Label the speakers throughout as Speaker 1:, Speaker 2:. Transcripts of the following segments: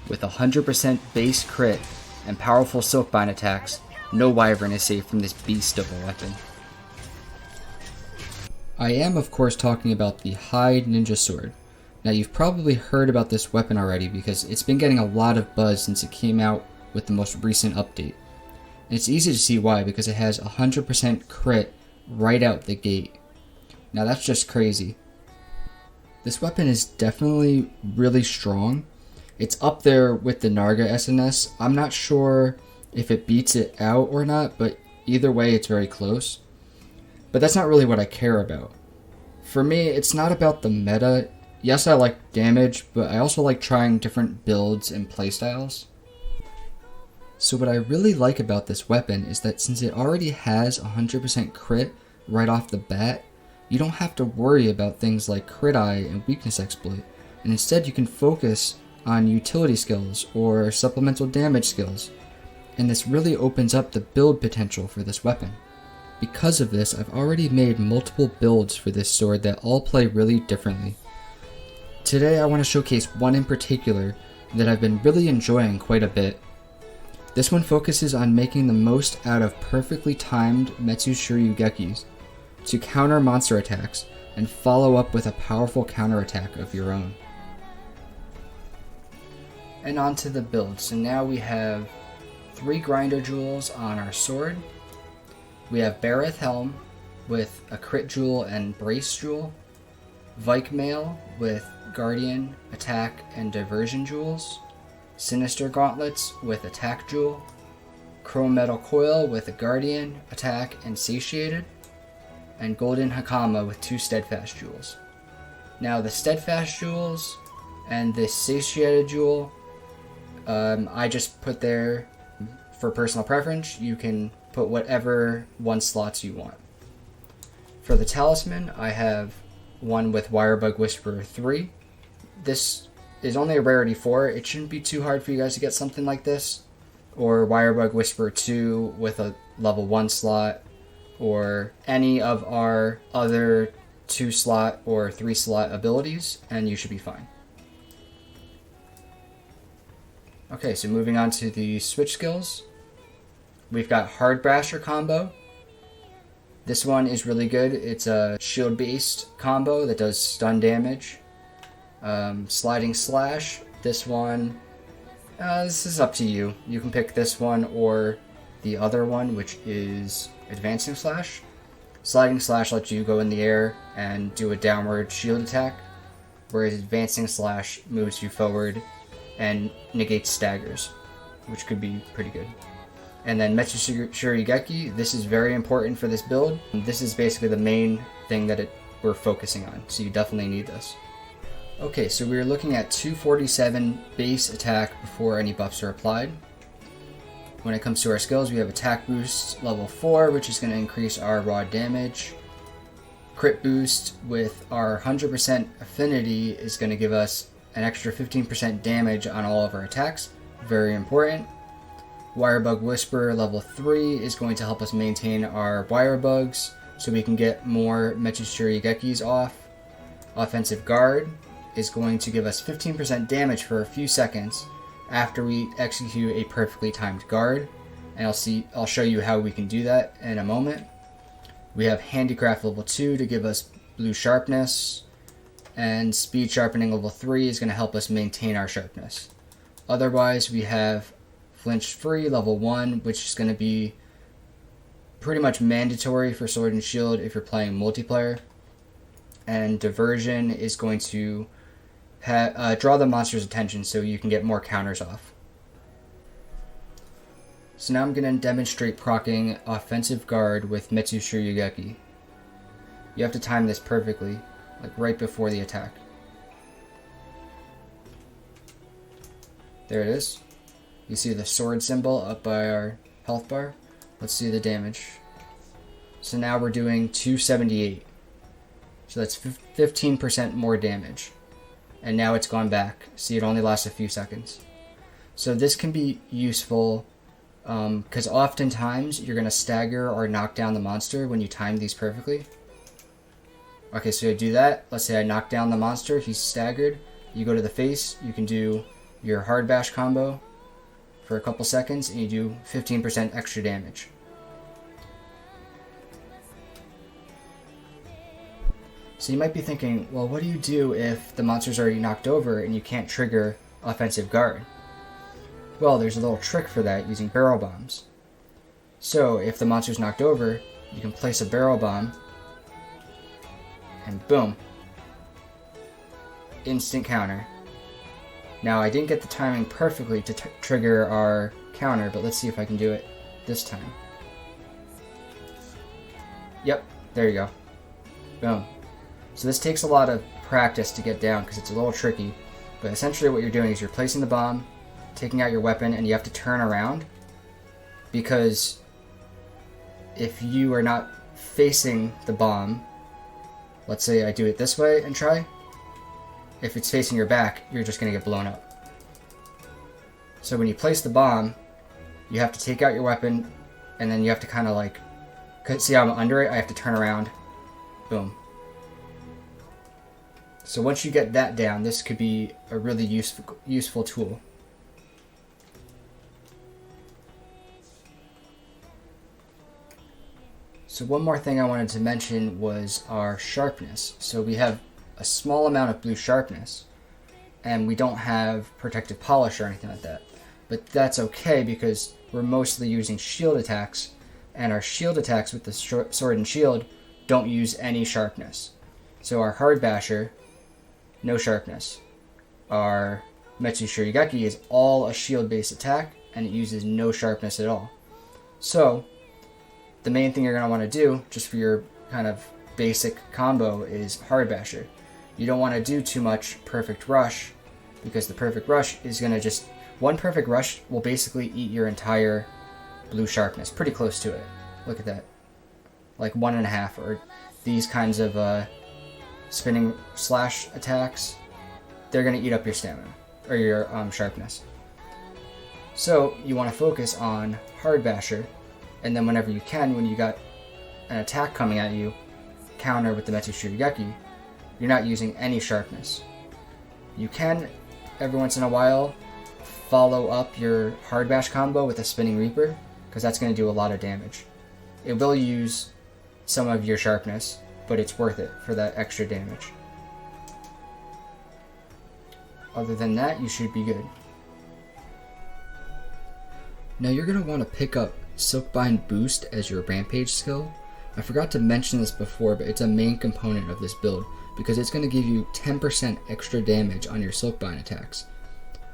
Speaker 1: With 100% base crit and powerful Silkbind attacks, no Wyvern is safe from this beast of a weapon. I am of course talking about the Hide Ninja Sword. Now you've probably heard about this weapon already because it's been getting a lot of buzz since it came out with the most recent update. And it's easy to see why, because it has 100% crit right out the gate. Now that's just crazy. This weapon is definitely really strong. It's up there with the Narga SnS. I'm not sure if it beats it out or not, but either way it's very close. But that's not really what I care about. For me, it's not about the meta. Yes, I like damage, but I also like trying different builds and playstyles. So what I really like about this weapon is that since it already has 100% crit right off the bat, you don't have to worry about things like crit eye and weakness exploit, and instead you can focus on utility skills or supplemental damage skills, and this really opens up the build potential for this weapon. Because of this, I've already made multiple builds for this sword that all play really differently. Today I want to showcase one in particular that I've been really enjoying quite a bit. This one focuses on making the most out of perfectly timed Metsu Shuryugekis to counter monster attacks and follow up with a powerful counterattack of your own. And on to the build. So now we have 3 Grinder Jewels on our sword. We have Bareth Helm with a Crit Jewel and Brace Jewel. Vike Mail with Guardian, Attack, and Diversion Jewels. Sinister Gauntlets with Attack Jewel. Chrome Metal Coil with a Guardian, Attack, and Satiated. And Golden Hakama with 2 Steadfast Jewels. Now the Steadfast Jewels and the Satiated Jewel, I just put there for personal preference. You can put whatever 1 slots you want. For the Talisman, I have one with Wirebug Whisperer 3. This is only a rarity 4. It shouldn't be too hard for you guys to get something like this. Or Wirebug Whisperer 2 with a level 1 slot. Or any of our other 2 slot or 3 slot abilities, and you should be fine. Okay, so moving on to the switch skills. We've got Hard Brasher combo. This one is really good. It's a shield-based combo that does stun damage. Sliding Slash. This one, this is up to you. You can pick this one or the other one, which is Advancing Slash. Sliding Slash lets you go in the air and do a downward shield attack, whereas Advancing Slash moves you forward and negates staggers, which could be pretty good. And then Metsu Shuryugeki, this is very important for this build. This is basically the main thing that we're focusing on, so you definitely need this. Okay, so we're looking at 247 base attack before any buffs are applied. When it comes to our skills, we have Attack Boost level 4, which is going to increase our raw damage. Crit Boost with our 100% affinity is going to give us an extra 15% damage on all of our attacks. Very important. Wirebug Whisperer level 3 is going to help us maintain our Wirebugs so we can get more Metsu Shuryugekis off. Offensive Guard is going to give us 15% damage for a few seconds after we execute a perfectly timed guard, and I'll show you how we can do that in a moment. We have Handicraft level 2 to give us blue sharpness, and Speed Sharpening level 3 is going to help us maintain our sharpness. Otherwise, we have Flinch Free level 1, which is going to be pretty much mandatory for Sword and Shield if you're playing multiplayer. And Diversion is going to draw the monster's attention so you can get more counters off. So now I'm going to demonstrate proccing Offensive Guard with Metsu Shuryugeki. You have to time this perfectly, like right before the attack. There it is. You see the sword symbol up by our health bar. Let's see the damage. So now we're doing 278. So that's 15% more damage. And now it's gone back. See, it only lasts a few seconds. So this can be useful because oftentimes you're going to stagger or knock down the monster when you time these perfectly. Okay, so I do that. Let's say I knock down the monster. He's staggered. You go to the face. You can do your hard bash combo for a couple seconds and you do 15% extra damage. So you might be thinking, well, what do you do if the monster's already knocked over and you can't trigger offensive guard? Well, there's a little trick for that using barrel bombs. So if the monster's knocked over, you can place a barrel bomb and boom, instant counter. Now I didn't get the timing perfectly to trigger our counter, but let's see if I can do it this time. Yep, there you go. Boom. So this takes a lot of practice to get down because it's a little tricky, but essentially what you're doing is you're placing the bomb, taking out your weapon, and you have to turn around, because if you are not facing the bomb, let's say I do it this way and try, if it's facing your back, you're just going to get blown up. So when you place the bomb, you have to take out your weapon, and then you have to kind of like, see how I'm under it? I have to turn around. Boom. So once you get that down, this could be a really useful tool. So one more thing I wanted to mention was our sharpness. So we have a small amount of blue sharpness, and we don't have protective polish or anything like that. But that's okay because we're mostly using shield attacks, and our shield attacks with the sword and shield don't use any sharpness. So our hard basher, no sharpness. Our Metsu Shuryugeki is all a shield-based attack, and it uses no sharpness at all. So the main thing you're going to want to do, just for your kind of basic combo, is hard basher. You don't want to do too much perfect rush, because the perfect rush is going to just... one perfect rush will basically eat your entire blue sharpness. Pretty close to it. Look at that. Like 1.5, or these kinds of spinning slash attacks, they're going to eat up your stamina, or your sharpness. So you want to focus on hard basher, and then whenever you can, when you got an attack coming at you, counter with the Metsu Shuryugeki, you're not using any sharpness. You can, every once in a while, follow up your hard bash combo with a spinning reaper, because that's going to do a lot of damage. It will use some of your sharpness, but it's worth it for that extra damage. Other than that, you should be good. Now you're going to want to pick up Silkbind Boost as your Rampage skill. I forgot to mention this before, but it's a main component of this build, because it's going to give you 10% extra damage on your Silkbind attacks.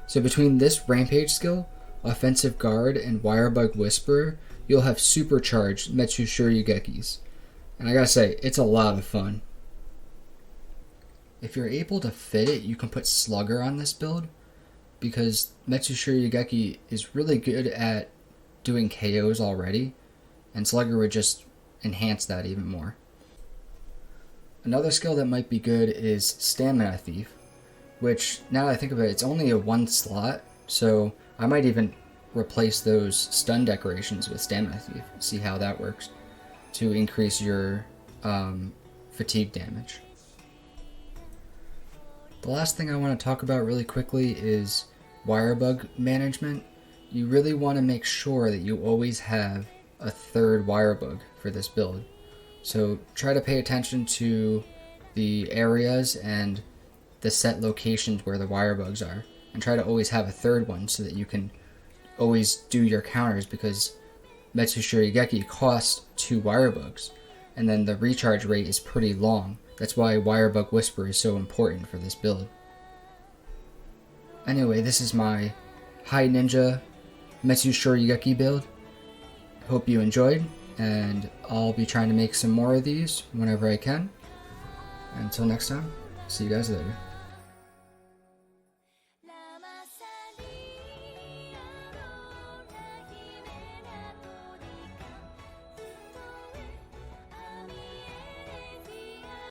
Speaker 1: So between this Rampage skill, Offensive Guard, and Wirebug Whisperer, you'll have supercharged Metsu Shuryugekis. And I gotta say, it's a lot of fun. If you're able to fit it, you can put Slugger on this build, because Metsu Shuryugeki is really good at doing KOs already, and Slugger would just enhance that even more. Another skill that might be good is Stamina Thief, which, now that I think of it, it's only a 1 slot, so I might even replace those stun decorations with Stamina Thief, see how that works, to increase your fatigue damage. The last thing I want to talk about really quickly is Wirebug management. You really want to make sure that you always have a third Wirebug for this build. So try to pay attention to the areas and the set locations where the Wirebugs are, and try to always have a third one so that you can always do your counters, because Metsu Shuryugeki costs 2 Wirebugs, and then the recharge rate is pretty long. That's why Wirebug Whisper is so important for this build. Anyway, this is my High Ninja Metsu Shuryugeki build. Hope you enjoyed, and I'll be trying to make some more of these whenever I can. Until next time, see you guys later.